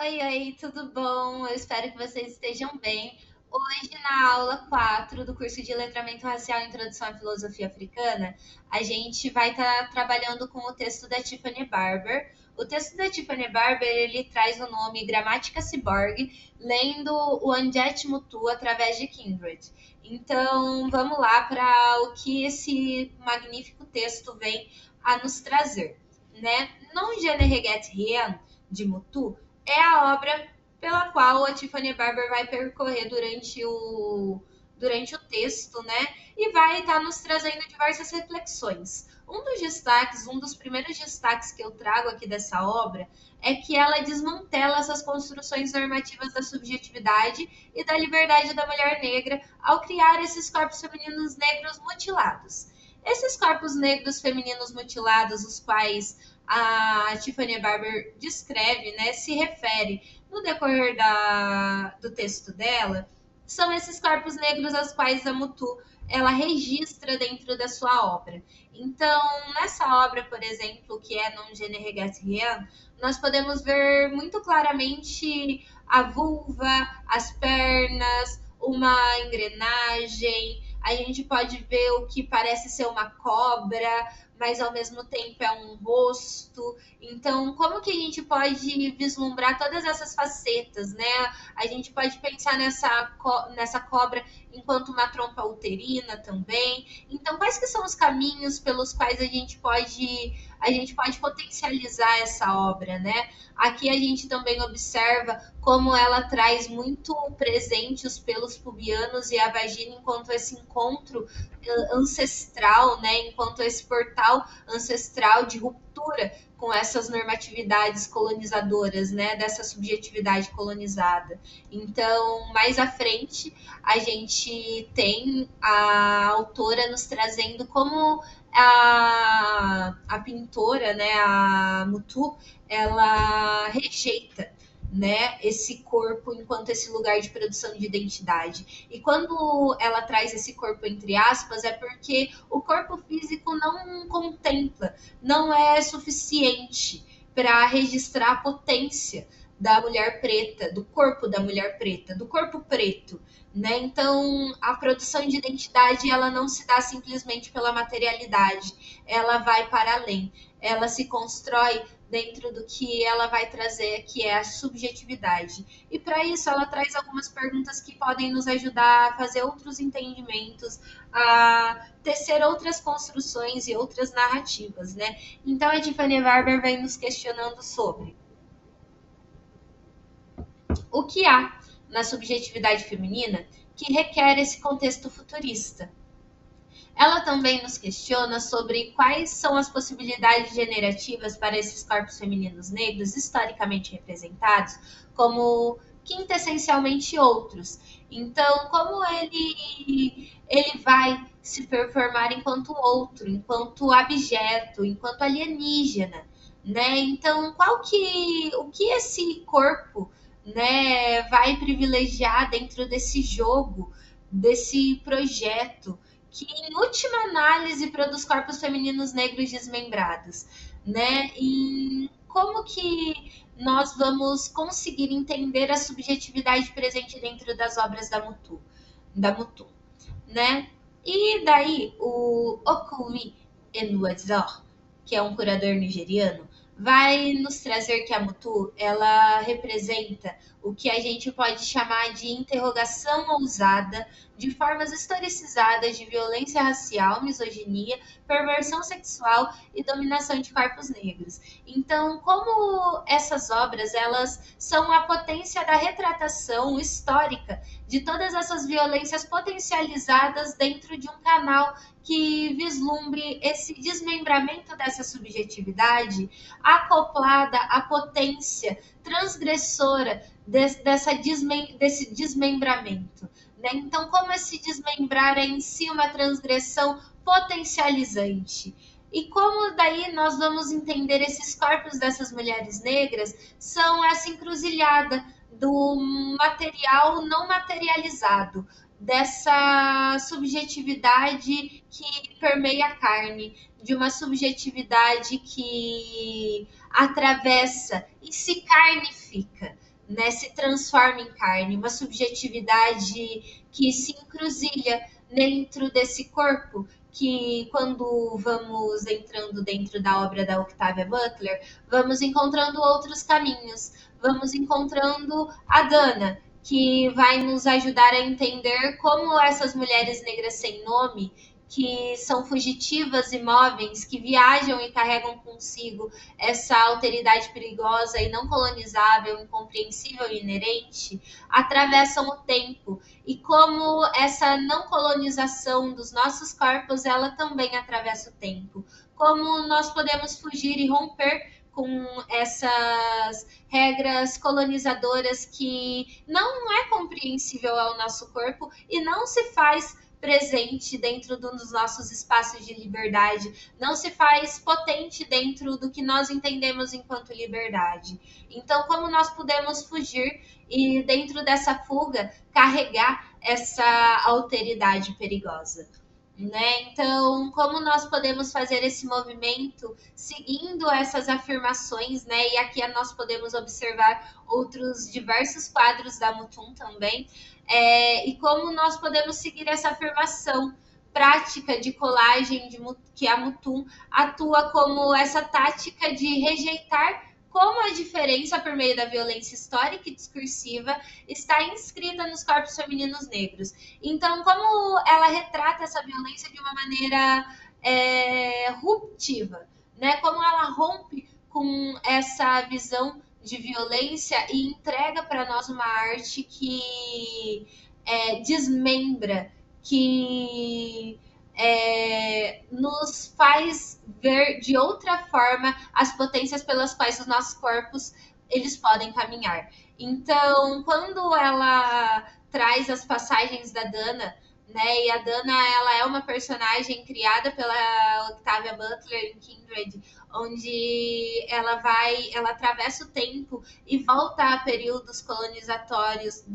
Oi, oi, tudo bom? Eu espero que vocês estejam bem. Hoje, na aula 4 do curso de Letramento Racial e Introdução à Filosofia Africana, a gente vai estar trabalhando com o texto da Tiffany Barber. O texto da Tiffany Barber, ele traz o nome Gramática Ciborgue, lendo o Anjet Mutu através de Kindred. Então, vamos lá para o que esse magnífico texto vem a nos trazer, né? Non je ne regrette rien, de Mutu, é a obra pela qual a Tiffany Barber vai percorrer durante o texto, né? E vai estar nos trazendo diversas reflexões. Um dos primeiros destaques que eu trago aqui dessa obra é que ela desmantela essas construções normativas da subjetividade e da liberdade da mulher negra ao criar esses corpos femininos negros mutilados. Esses corpos negros femininos mutilados, os quais a Tiffany Barber descreve, né, se refere no decorrer do texto dela, são esses corpos negros aos quais a Mutu ela registra dentro da sua obra. Então, nessa obra, por exemplo, que é Non je ne regrette rien, nós podemos ver muito claramente a vulva, as pernas, uma engrenagem, a gente pode ver o que parece ser uma cobra, mas ao mesmo tempo é um rosto. Então, como que a gente pode vislumbrar todas essas facetas, né? A gente pode pensar nessa cobra enquanto uma trompa uterina também. Então, quais que são os caminhos pelos quais a gente pode potencializar essa obra, né? Aqui a gente também observa como ela traz muito presente os pelos pubianos e a vagina enquanto esse encontro ancestral, né? Enquanto esse portal ancestral de ruptura com essas normatividades colonizadoras, né, dessa subjetividade colonizada. Então, mais à frente, a gente tem a autora nos trazendo como a pintora, né, a Mutu, ela rejeita, né, esse corpo enquanto esse lugar de produção de identidade. E quando ela traz esse corpo entre aspas, é porque o corpo físico não contempla, não é suficiente para registrar a potência da mulher preta, do corpo da mulher preta, do corpo preto, né? Então, a produção de identidade, ela não se dá simplesmente pela materialidade, ela vai para além, ela se constrói dentro do que ela vai trazer, que é a subjetividade. E para isso, ela traz algumas perguntas que podem nos ajudar a fazer outros entendimentos, a tecer outras construções e outras narrativas, né? Então, a Tiffany Barber vem nos questionando sobre o que há na subjetividade feminina que requer esse contexto futurista. Ela também nos questiona sobre quais são as possibilidades generativas para esses corpos femininos negros historicamente representados como quintessencialmente outros. Então, como ele vai se performar enquanto outro, enquanto abjeto, enquanto alienígena, né? Então, o que esse corpo, né, vai privilegiar dentro desse jogo, desse projeto? Que, em última análise, produz corpos femininos negros desmembrados, né? E como que nós vamos conseguir entender a subjetividade presente dentro das obras da Mutu, né? E daí o Okumi Enuazor, que é um curador nigeriano, vai nos trazer que a Mutu ela representa o que a gente pode chamar de interrogação ousada de formas historicizadas de violência racial, misoginia, perversão sexual e dominação de corpos negros. Então, como essas obras elas são a potência da retratação histórica de todas essas violências potencializadas dentro de um canal que vislumbre esse desmembramento dessa subjetividade acoplada à potência transgressora desse desmembramento. Né? Então, como esse desmembrar é em si uma transgressão potencializante? E como daí nós vamos entender esses corpos dessas mulheres negras são essa encruzilhada do material não materializado, dessa subjetividade que permeia a carne, de uma subjetividade que atravessa e se carnifica, né, se transforma em carne, uma subjetividade que se encruzilha dentro desse corpo, que quando vamos entrando dentro da obra da Octavia Butler, vamos encontrando outros caminhos, vamos encontrando a Dana, que vai nos ajudar a entender como essas mulheres negras sem nome, que são fugitivas imóveis, que viajam e carregam consigo essa alteridade perigosa e não colonizável, incompreensível e inerente, atravessam o tempo e como essa não colonização dos nossos corpos, ela também atravessa o tempo. Como nós podemos fugir e romper com essas regras colonizadoras que não é compreensível ao nosso corpo e não se faz presente dentro dos nossos espaços de liberdade, não se faz potente dentro do que nós entendemos enquanto liberdade. Então, como nós podemos fugir e, dentro dessa fuga, carregar essa alteridade perigosa? Né? Então, como nós podemos fazer esse movimento seguindo essas afirmações, né? E aqui nós podemos observar outros diversos quadros da Mutum também, e como nós podemos seguir essa afirmação prática de colagem que a Mutum atua como essa tática de rejeitar como a diferença por meio da violência histórica e discursiva está inscrita nos corpos femininos negros. Então, como ela retrata essa violência de uma maneira ruptiva, né? Como ela rompe com essa visão de violência e entrega para nós uma arte que desmembra, que nos faz ver de outra forma as potências pelas quais os nossos corpos eles podem caminhar. Então, quando ela traz as passagens da Dana, né? E a Dana, ela é uma personagem criada pela Octavia Butler em Kindred, onde ela atravessa o tempo e volta a períodos colonizatórios,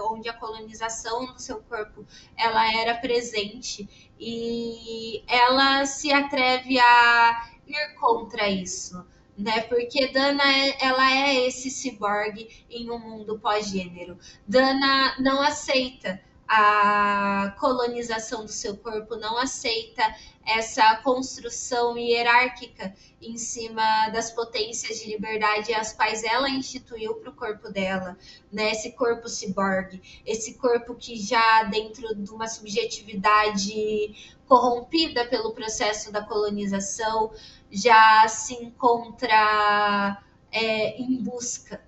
onde a colonização do seu corpo ela era presente, e ela se atreve a ir contra isso, né? Porque Dana ela é esse ciborgue em um mundo pós-gênero. Dana não aceita a colonização do seu corpo, não aceita essa construção hierárquica em cima das potências de liberdade as quais ela instituiu para o corpo dela, né? Esse corpo ciborgue, esse corpo que já dentro de uma subjetividade corrompida pelo processo da colonização já se encontra em busca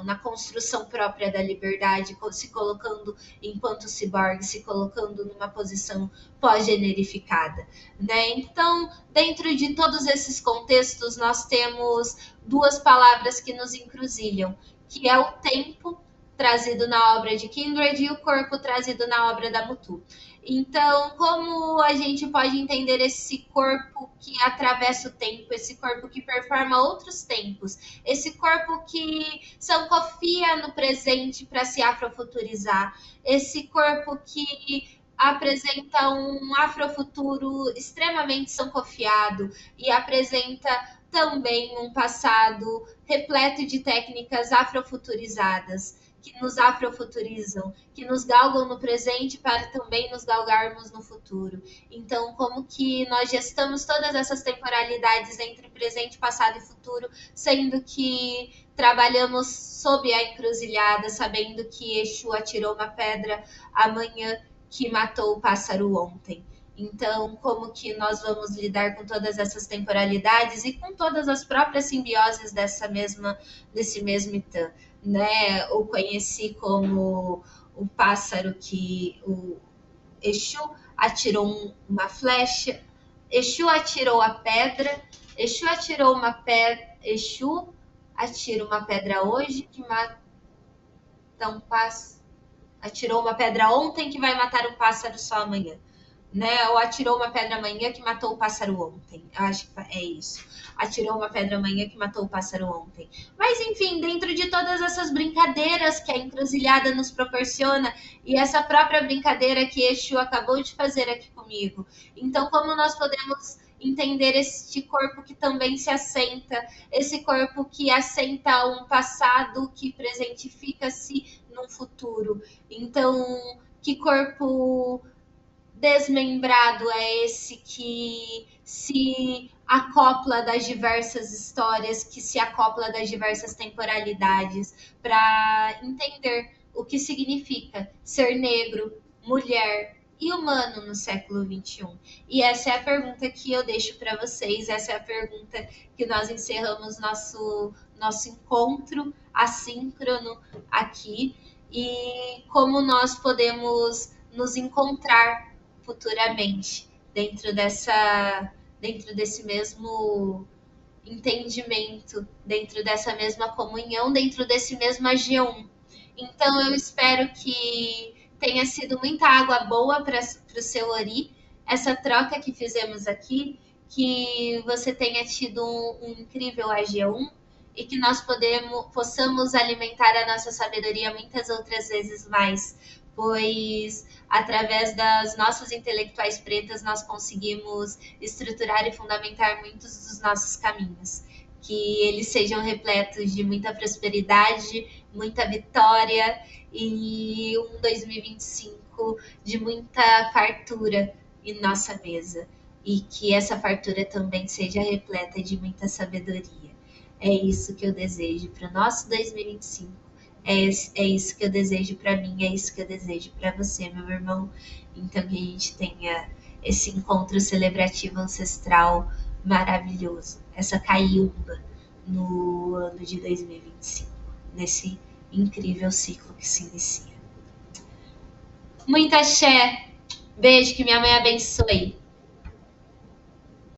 na construção própria da liberdade, se colocando enquanto ciborgue, se colocando numa posição pós-generificada, né? Então, dentro de todos esses contextos, nós temos duas palavras que nos encruzilham, que é o tempo, trazido na obra de Kindred, e o corpo, trazido na obra da Mutum. Então, como a gente pode entender esse corpo que atravessa o tempo, esse corpo que performa outros tempos, esse corpo que sancofia no presente para se afrofuturizar, esse corpo que apresenta um afrofuturo extremamente sancofiado e apresenta também um passado repleto de técnicas afrofuturizadas, que nos afrofuturizam, que nos galgam no presente para também nos galgarmos no futuro. Então, como que nós gestamos todas essas temporalidades entre presente, passado e futuro, sendo que trabalhamos sob a encruzilhada, sabendo que Exu atirou uma pedra amanhã que matou o pássaro ontem. Então, como que nós vamos lidar com todas essas temporalidades e com todas as próprias simbioses desse mesmo Itã, né? Eu conheci como o pássaro que o Exu atirou uma flecha, Exu atirou a pedra, Exu atirou uma pedra, Exu atira uma pedra hoje que mata um pássaro, atirou uma pedra ontem que vai matar um pássaro só amanhã. Né? Ou atirou uma pedra amanhã que matou o pássaro ontem. Eu acho que é isso. Atirou uma pedra amanhã que matou o pássaro ontem. Mas, enfim, dentro de todas essas brincadeiras que a encruzilhada nos proporciona, e essa própria brincadeira que Exu acabou de fazer aqui comigo. Então, como nós podemos entender este corpo que também se assenta, esse corpo que assenta um passado que presentifica-se num futuro. Então, que corpo desmembrado é esse que se acopla das diversas histórias, que se acopla das diversas temporalidades, para entender o que significa ser negro, mulher e humano no século XXI? E essa é a pergunta que eu deixo para vocês, essa é a pergunta que nós encerramos nosso encontro assíncrono aqui, e como nós podemos nos encontrar futuramente dentro desse mesmo entendimento, dentro dessa mesma comunhão, dentro desse mesmo AG1. Então eu espero que tenha sido muita água boa para o seu Ori, essa troca que fizemos aqui, que você tenha tido um incrível AG1 e que nós possamos alimentar a nossa sabedoria muitas outras vezes mais, pois através das nossas intelectuais pretas nós conseguimos estruturar e fundamentar muitos dos nossos caminhos. Que eles sejam repletos de muita prosperidade, muita vitória e um 2025 de muita fartura em nossa mesa. E que essa fartura também seja repleta de muita sabedoria. É isso que eu desejo para o nosso 2025. É isso que eu desejo para mim, é isso que eu desejo para você, meu irmão. Então, que a gente tenha esse encontro celebrativo ancestral maravilhoso, essa caiumba no ano de 2025, nesse incrível ciclo que se inicia. Muita axé, beijo, que minha mãe abençoe.